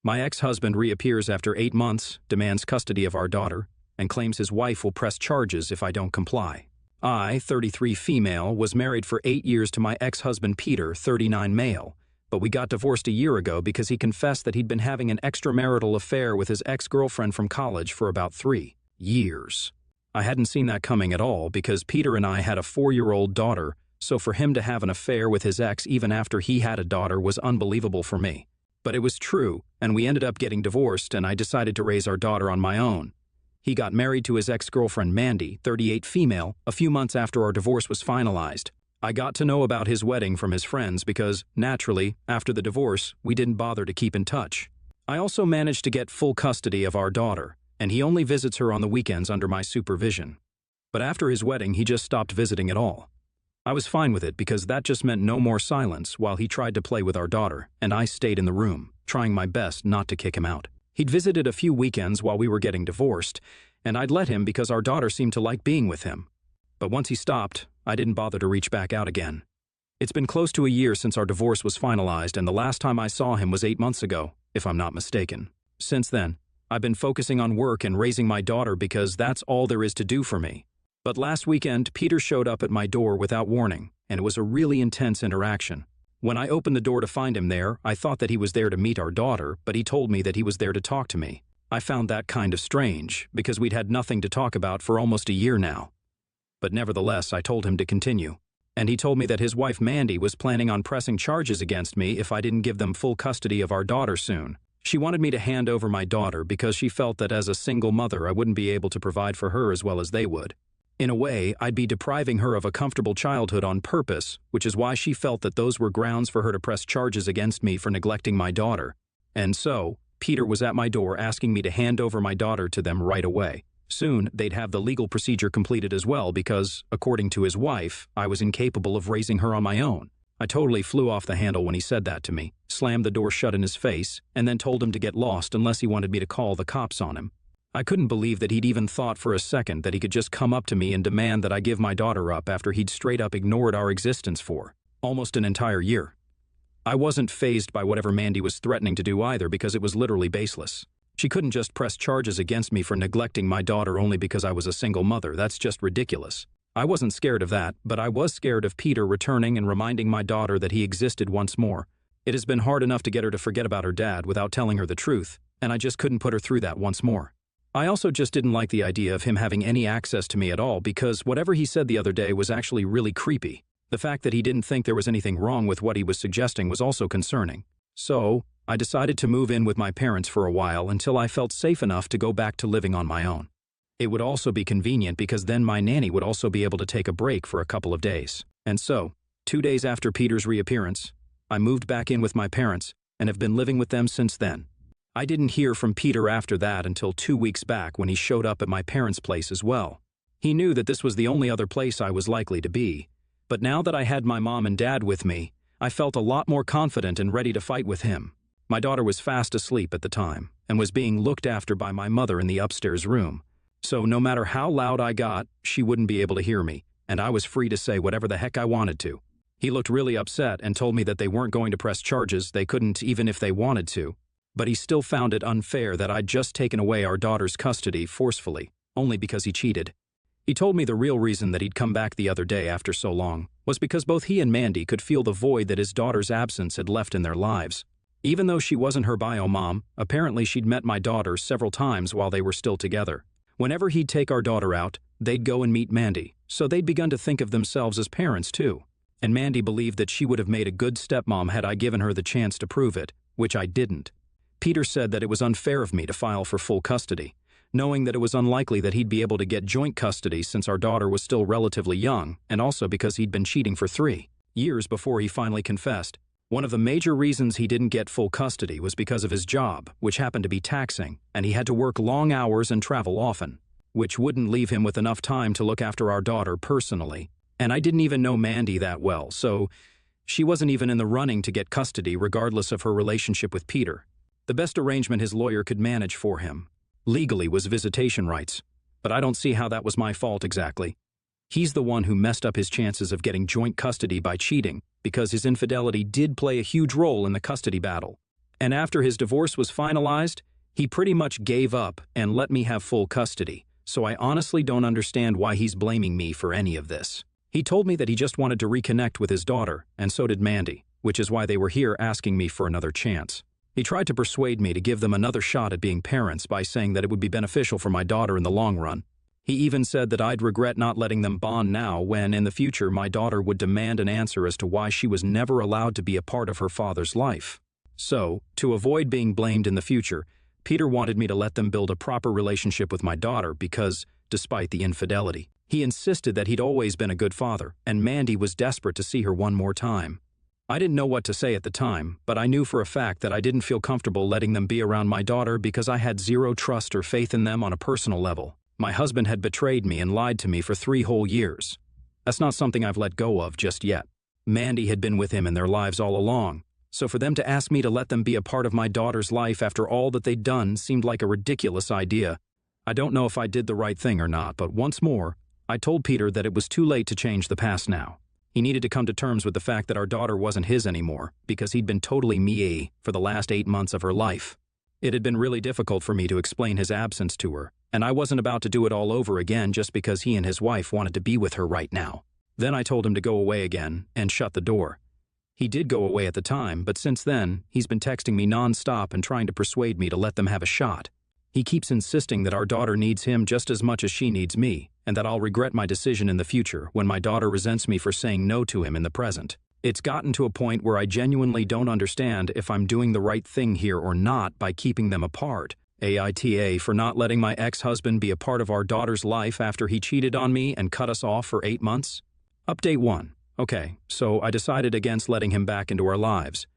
My ex-husband reappears after 8 months, demands custody of our daughter, and claims his wife will press charges if I don't comply. I, 33 female, was married for 8 years to my ex-husband Peter, 39 male, but we got divorced a year ago because he confessed that he'd been having an extramarital affair with his ex-girlfriend from college for about 3 years. I hadn't seen that coming at all because Peter and I had a 4-year-old daughter, so for him to have an affair with his ex even after he had a daughter was unbelievable for me. But it was true, and we ended up getting divorced, and I decided to raise our daughter on my own. He got married to his ex-girlfriend Mandy, 38 female, a few months after our divorce was finalized. I got to know about his wedding from his friends because, naturally, after the divorce, we didn't bother to keep in touch. I also managed to get full custody of our daughter, and he only visits her on the weekends under my supervision. But after his wedding, he just stopped visiting at all. I was fine with it because that just meant no more silence while he tried to play with our daughter, and I stayed in the room, trying my best not to kick him out. He'd visited a few weekends while we were getting divorced, and I'd let him because our daughter seemed to like being with him. But once he stopped, I didn't bother to reach back out again. It's been close to a year since our divorce was finalized, and the last time I saw him was 8 months ago, if I'm not mistaken. Since then, I've been focusing on work and raising my daughter because that's all there is to do for me. But last weekend, Peter showed up at my door without warning, and it was a really intense interaction. When I opened the door to find him there, I thought that he was there to meet our daughter, but he told me that he was there to talk to me. I found that kind of strange, because we'd had nothing to talk about for almost a year now. But nevertheless, I told him to continue. And he told me that his wife Mandy was planning on pressing charges against me if I didn't give them full custody of our daughter soon. She wanted me to hand over my daughter because she felt that as a single mother I wouldn't be able to provide for her as well as they would. In a way, I'd be depriving her of a comfortable childhood on purpose, which is why she felt that those were grounds for her to press charges against me for neglecting my daughter. And so, Peter was at my door asking me to hand over my daughter to them right away. Soon, they'd have the legal procedure completed as well because, according to his wife, I was incapable of raising her on my own. I totally flew off the handle when he said that to me, slammed the door shut in his face, and then told him to get lost unless he wanted me to call the cops on him. I couldn't believe that he'd even thought for a second that he could just come up to me and demand that I give my daughter up after he'd straight up ignored our existence for almost an entire year. I wasn't fazed by whatever Mandy was threatening to do either because it was literally baseless. She couldn't just press charges against me for neglecting my daughter only because I was a single mother. That's just ridiculous. I wasn't scared of that, but I was scared of Peter returning and reminding my daughter that he existed once more. It has been hard enough to get her to forget about her dad without telling her the truth, and I just couldn't put her through that once more. I also just didn't like the idea of him having any access to me at all because whatever he said the other day was actually really creepy. The fact that he didn't think there was anything wrong with what he was suggesting was also concerning. So, I decided to move in with my parents for a while until I felt safe enough to go back to living on my own. It would also be convenient because then my nanny would also be able to take a break for a couple of days. And so, 2 days after Peter's reappearance, I moved back in with my parents and have been living with them since then. I didn't hear from Peter after that until 2 weeks back when he showed up at my parents' place as well. He knew that this was the only other place I was likely to be, but now that I had my mom and dad with me, I felt a lot more confident and ready to fight with him. My daughter was fast asleep at the time and was being looked after by my mother in the upstairs room. So no matter how loud I got, she wouldn't be able to hear me, and I was free to say whatever the heck I wanted to. He looked really upset and told me that they weren't going to press charges, they couldn't even if they wanted to. But he still found it unfair that I'd just taken away our daughter's custody forcefully, only because he cheated. He told me the real reason that he'd come back the other day after so long was because both he and Mandy could feel the void that his daughter's absence had left in their lives. Even though she wasn't her bio mom, apparently she'd met my daughter several times while they were still together. Whenever he'd take our daughter out, they'd go and meet Mandy, so they'd begun to think of themselves as parents too. And Mandy believed that she would have made a good stepmom had I given her the chance to prove it, which I didn't. Peter said that it was unfair of me to file for full custody, knowing that it was unlikely that he'd be able to get joint custody since our daughter was still relatively young, and also because he'd been cheating for 3 years before he finally confessed. One of the major reasons he didn't get full custody was because of his job, which happened to be taxing, and he had to work long hours and travel often, which wouldn't leave him with enough time to look after our daughter personally. And I didn't even know Mandy that well, so she wasn't even in the running to get custody regardless of her relationship with Peter. The best arrangement his lawyer could manage for him, legally, was visitation rights, but I don't see how that was my fault exactly. He's the one who messed up his chances of getting joint custody by cheating, because his infidelity did play a huge role in the custody battle. And after his divorce was finalized, he pretty much gave up and let me have full custody, so I honestly don't understand why he's blaming me for any of this. He told me that he just wanted to reconnect with his daughter, and so did Mandy, which is why they were here asking me for another chance. He tried to persuade me to give them another shot at being parents by saying that it would be beneficial for my daughter in the long run. He even said that I'd regret not letting them bond now when, in the future, my daughter would demand an answer as to why she was never allowed to be a part of her father's life. So, to avoid being blamed in the future, Peter wanted me to let them build a proper relationship with my daughter because, despite the infidelity, he insisted that he'd always been a good father, and Mandy was desperate to see her one more time. I didn't know what to say at the time, but I knew for a fact that I didn't feel comfortable letting them be around my daughter because I had zero trust or faith in them on a personal level. My husband had betrayed me and lied to me for 3 whole years. That's not something I've let go of just yet. Mandy had been with him in their lives all along, so for them to ask me to let them be a part of my daughter's life after all that they'd done seemed like a ridiculous idea. I don't know if I did the right thing or not, but once more, I told Peter that it was too late to change the past now. He needed to come to terms with the fact that our daughter wasn't his anymore, because he'd been totally me for the last 8 months of her life. It had been really difficult for me to explain his absence to her, and I wasn't about to do it all over again just because he and his wife wanted to be with her right now. Then I told him to go away again and shut the door. He did go away at the time, but since then, he's been texting me non-stop and trying to persuade me to let them have a shot. He keeps insisting that our daughter needs him just as much as she needs me, and that I'll regret my decision in the future when my daughter resents me for saying no to him in the present. It's gotten to a point where I genuinely don't understand if I'm doing the right thing here or not by keeping them apart. AITA for not letting my ex-husband be a part of our daughter's life after he cheated on me and cut us off for 8 months. Update 1. Okay, so I decided against letting him back into our lives.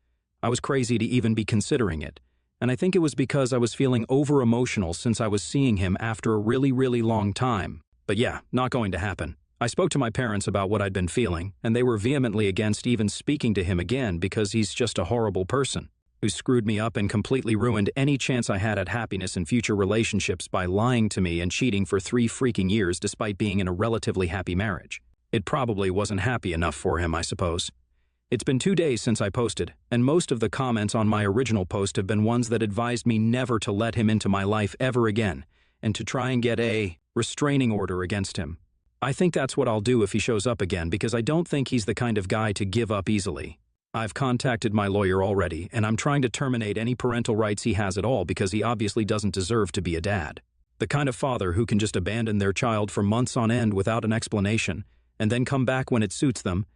I was crazy to even be considering it, and I think it was because I was feeling over-emotional since I was seeing him after a really long time. But yeah, not going to happen. I spoke to my parents about what I'd been feeling, and they were vehemently against even speaking to him again because he's just a horrible person who screwed me up and completely ruined any chance I had at happiness in future relationships by lying to me and cheating for 3 freaking years despite being in a relatively happy marriage. It probably wasn't happy enough for him, I suppose. It's been 2 days since I posted, and most of the comments on my original post have been ones that advised me never to let him into my life ever again, and to try and get a restraining order against him. I think that's what I'll do if he shows up again because I don't think he's the kind of guy to give up easily. I've contacted my lawyer already, and I'm trying to terminate any parental rights he has at all because he obviously doesn't deserve to be a dad. The kind of father who can just abandon their child for months on end without an explanation, and then come back when it suits them,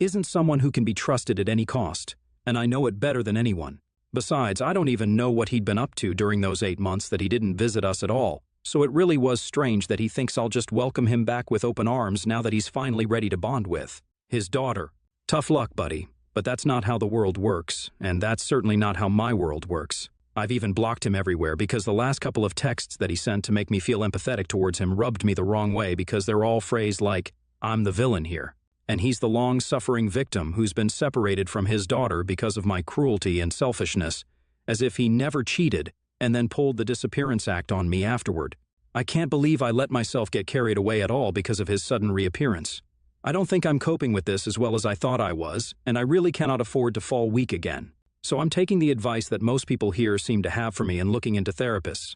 isn't someone who can be trusted at any cost, and I know it better than anyone. Besides, I don't even know what he'd been up to during those 8 months that he didn't visit us at all, so it really was strange that he thinks I'll just welcome him back with open arms now that he's finally ready to bond with his daughter. Tough luck, buddy, but that's not how the world works, and that's certainly not how my world works. I've even blocked him everywhere because the last couple of texts that he sent to make me feel empathetic towards him rubbed me the wrong way because they're all phrased like, I'm the villain here, and he's the long-suffering victim who's been separated from his daughter because of my cruelty and selfishness, as if he never cheated and then pulled the disappearance act on me afterward. I can't believe I let myself get carried away at all because of his sudden reappearance. I don't think I'm coping with this as well as I thought I was, and I really cannot afford to fall weak again. So I'm taking the advice that most people here seem to have for me and looking into therapists.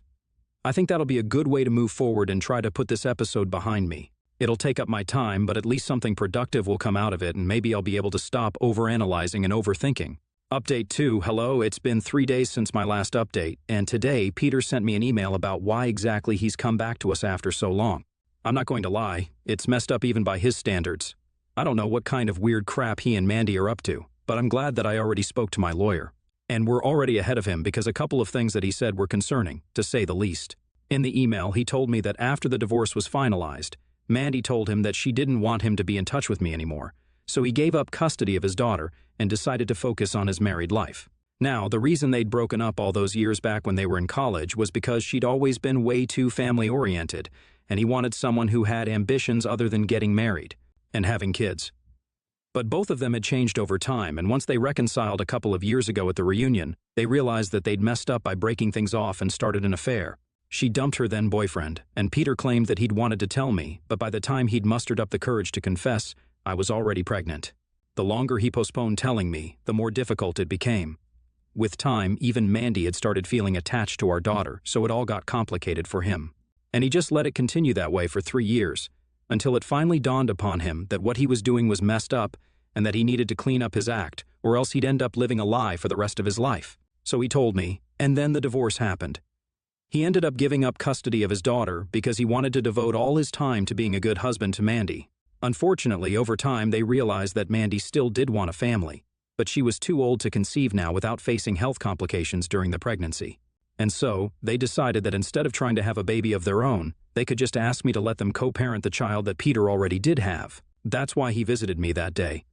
I think that'll be a good way to move forward and try to put this episode behind me. It'll take up my time, but at least something productive will come out of it, and maybe I'll be able to stop overanalyzing and overthinking. Update 2. Hello, it's been 3 days since my last update, and today Peter sent me an email about why exactly he's come back to us after so long. I'm not going to lie, it's messed up even by his standards. I don't know what kind of weird crap he and Mandy are up to, but I'm glad that I already spoke to my lawyer. And we're already ahead of him because a couple of things that he said were concerning, to say the least. In the email, he told me that after the divorce was finalized, Mandy told him that she didn't want him to be in touch with me anymore, so he gave up custody of his daughter and decided to focus on his married life. Now, the reason they'd broken up all those years back when they were in college was because she'd always been way too family-oriented, and he wanted someone who had ambitions other than getting married and having kids. But both of them had changed over time, and once they reconciled a couple of years ago at the reunion, they realized that they'd messed up by breaking things off and started an affair. She dumped her then-boyfriend, and Peter claimed that he'd wanted to tell me, but by the time he'd mustered up the courage to confess, I was already pregnant. The longer he postponed telling me, the more difficult it became. With time, even Mandy had started feeling attached to our daughter, so it all got complicated for him. And he just let it continue that way for 3 years, until it finally dawned upon him that what he was doing was messed up and that he needed to clean up his act, or else he'd end up living a lie for the rest of his life. So he told me, and then the divorce happened. He ended up giving up custody of his daughter because he wanted to devote all his time to being a good husband to Mandy. Unfortunately, over time, they realized that Mandy still did want a family, but she was too old to conceive now without facing health complications during the pregnancy. And so, they decided that instead of trying to have a baby of their own, they could just ask me to let them co-parent the child that Peter already did have. That's why he visited me that day.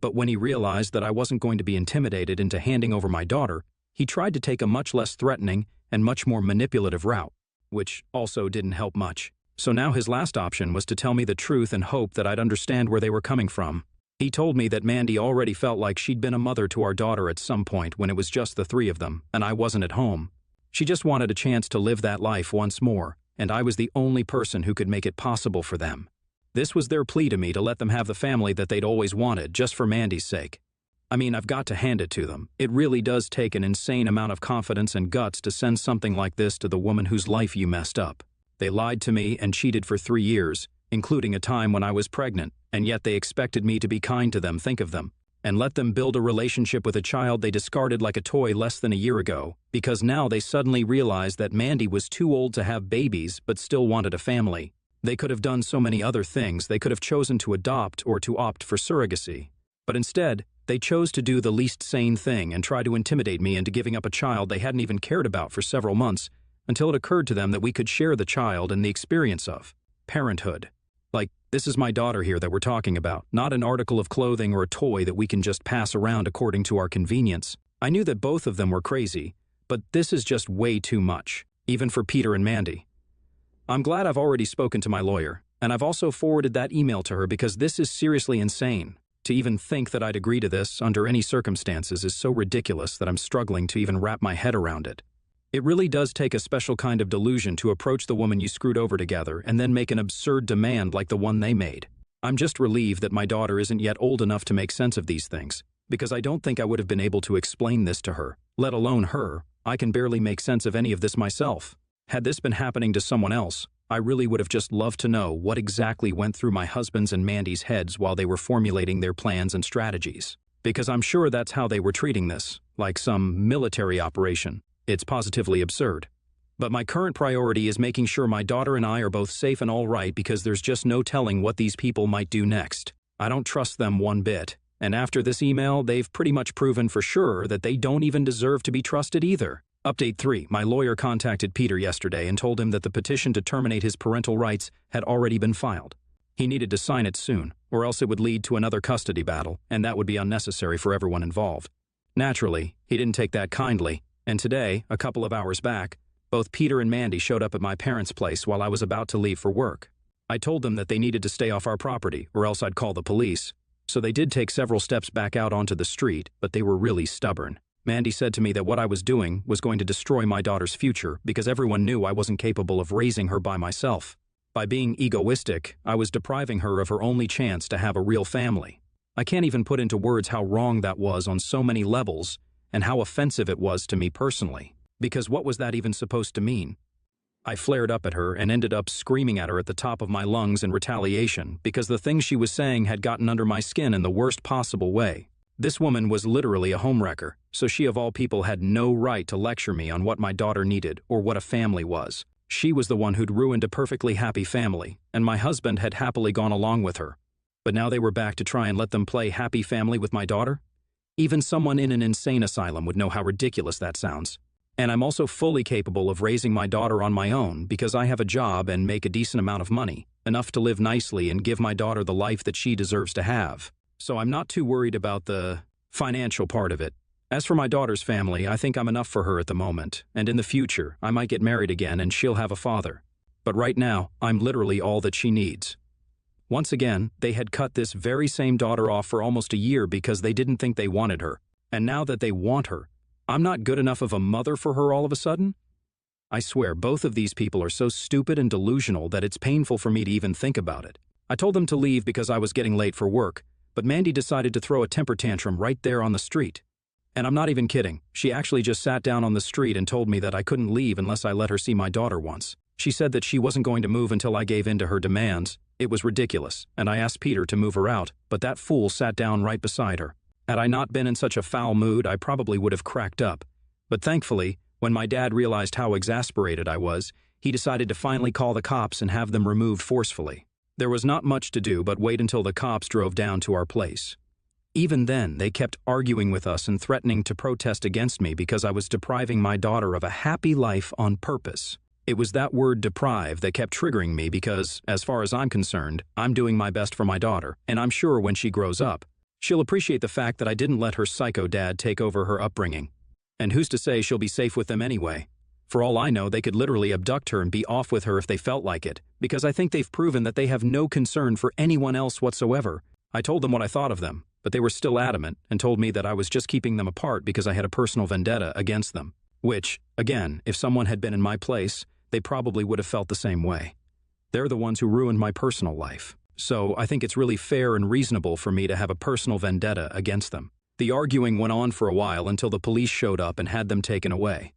But when he realized that I wasn't going to be intimidated into handing over my daughter, he tried to take a much less threatening and much more manipulative route, which also didn't help much. So now his last option was to tell me the truth and hope that I'd understand where they were coming from. He told me that Mandy already felt like she'd been a mother to our daughter at some point when it was just the 3 of them, and I wasn't at home. She just wanted a chance to live that life once more, and I was the only person who could make it possible for them. This was their plea to me to let them have the family that they'd always wanted, just for Mandy's sake. I mean, I've got to hand it to them. It really does take an insane amount of confidence and guts to send something like this to the woman whose life you messed up. They lied to me and cheated for 3 years, including a time when I was pregnant, and yet they expected me to be kind to them, think of them, and let them build a relationship with a child they discarded like a toy less than a year ago, because now they suddenly realized that Mandy was too old to have babies but still wanted a family. They could have done so many other things. They could have chosen to adopt or to opt for surrogacy. But instead, they chose to do the least sane thing and try to intimidate me into giving up a child they hadn't even cared about for several months, until it occurred to them that we could share the child and the experience of parenthood. Like, this is my daughter here that we're talking about, not an article of clothing or a toy that we can just pass around according to our convenience. I knew that both of them were crazy, but this is just way too much, even for Peter and Mandy. I'm glad I've already spoken to my lawyer, and I've also forwarded that email to her because this is seriously insane. To even think that I'd agree to this under any circumstances is so ridiculous that I'm struggling to even wrap my head around it. It really does take a special kind of delusion to approach the woman you screwed over together and then make an absurd demand like the one they made. I'm just relieved that my daughter isn't yet old enough to make sense of these things, because I don't think I would have been able to explain this to her, let alone her. I can barely make sense of any of this myself. Had this been happening to someone else, I really would have just loved to know what exactly went through my husband's and Mandy's heads while they were formulating their plans and strategies. Because I'm sure that's how they were treating this, like some military operation. It's positively absurd. But my current priority is making sure my daughter and I are both safe and all right, because there's just no telling what these people might do next. I don't trust them one bit. And after this email, they've pretty much proven for sure that they don't even deserve to be trusted either. Update 3. My lawyer contacted Peter yesterday and told him that the petition to terminate his parental rights had already been filed. He needed to sign it soon, or else it would lead to another custody battle, and that would be unnecessary for everyone involved. Naturally, he didn't take that kindly, and today, a couple of hours back, both Peter and Mandy showed up at my parents' place while I was about to leave for work. I told them that they needed to stay off our property, or else I'd call the police. So they did take several steps back out onto the street, but they were really stubborn. Mandy said to me that what I was doing was going to destroy my daughter's future because everyone knew I wasn't capable of raising her by myself. By being egoistic, I was depriving her of her only chance to have a real family. I can't even put into words how wrong that was on so many levels, and how offensive it was to me personally, because what was that even supposed to mean? I flared up at her and ended up screaming at her at the top of my lungs in retaliation because the things she was saying had gotten under my skin in the worst possible way. This woman was literally a homewrecker, so she of all people had no right to lecture me on what my daughter needed or what a family was. She was the one who'd ruined a perfectly happy family, and my husband had happily gone along with her. But now they were back to try and let them play happy family with my daughter? Even someone in an insane asylum would know how ridiculous that sounds. And I'm also fully capable of raising my daughter on my own because I have a job and make a decent amount of money, enough to live nicely and give my daughter the life that she deserves to have. So I'm not too worried about the financial part of it. As for my daughter's family, I think I'm enough for her at the moment, and in the future, I might get married again and she'll have a father. But right now, I'm literally all that she needs. Once again, they had cut this very same daughter off for almost a year because they didn't think they wanted her. And now that they want her, I'm not good enough of a mother for her all of a sudden? I swear, both of these people are so stupid and delusional that it's painful for me to even think about it. I told them to leave because I was getting late for work, but Mandy decided to throw a temper tantrum right there on the street. And I'm not even kidding. She actually just sat down on the street and told me that I couldn't leave unless I let her see my daughter once. She said that she wasn't going to move until I gave in to her demands. It was ridiculous, and I asked Peter to move her out, but that fool sat down right beside her. Had I not been in such a foul mood, I probably would have cracked up. But thankfully, when my dad realized how exasperated I was, he decided to finally call the cops and have them removed forcefully. There was not much to do but wait until the cops drove down to our place. Even then, they kept arguing with us and threatening to protest against me because I was depriving my daughter of a happy life on purpose. It was that word deprive that kept triggering me because, as far as I'm concerned, I'm doing my best for my daughter, and I'm sure when she grows up, she'll appreciate the fact that I didn't let her psycho dad take over her upbringing. And who's to say she'll be safe with them anyway? For all I know, they could literally abduct her and be off with her if they felt like it, because I think they've proven that they have no concern for anyone else whatsoever. I told them what I thought of them, but they were still adamant and told me that I was just keeping them apart because I had a personal vendetta against them. Which, again, if someone had been in my place, they probably would have felt the same way. They're the ones who ruined my personal life. So I think it's really fair and reasonable for me to have a personal vendetta against them. The arguing went on for a while until the police showed up and had them taken away.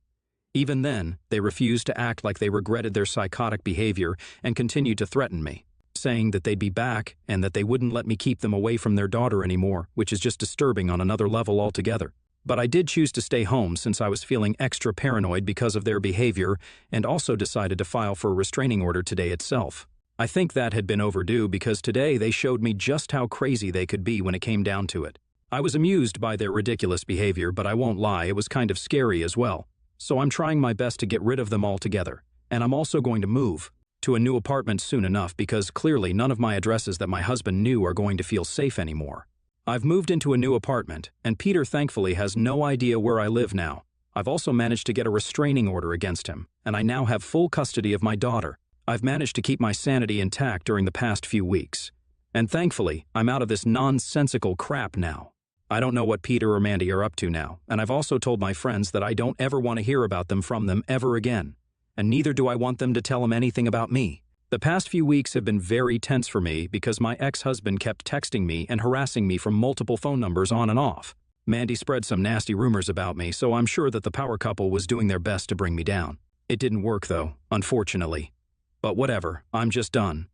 Even then, they refused to act like they regretted their psychotic behavior and continued to threaten me, saying that they'd be back and that they wouldn't let me keep them away from their daughter anymore, which is just disturbing on another level altogether. But I did choose to stay home since I was feeling extra paranoid because of their behavior and also decided to file for a restraining order today itself. I think that had been overdue because today they showed me just how crazy they could be when it came down to it. I was amused by their ridiculous behavior, but I won't lie, it was kind of scary as well. So I'm trying my best to get rid of them altogether. And I'm also going to move to a new apartment soon enough because clearly none of my addresses that my husband knew are going to feel safe anymore. I've moved into a new apartment, and Peter thankfully has no idea where I live now. I've also managed to get a restraining order against him, and I now have full custody of my daughter. I've managed to keep my sanity intact during the past few weeks. And thankfully, I'm out of this nonsensical crap now. I don't know what Peter or Mandy are up to now, and I've also told my friends that I don't ever want to hear about them from them ever again. And neither do I want them to tell them anything about me. The past few weeks have been very tense for me because my ex-husband kept texting me and harassing me from multiple phone numbers on and off. Mandy spread some nasty rumors about me, so I'm sure that the power couple was doing their best to bring me down. It didn't work though, unfortunately. But whatever, I'm just done.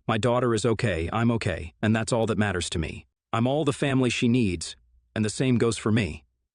My daughter is okay, I'm okay, and that's all that matters to me. I'm all the family she needs, and the same goes for me.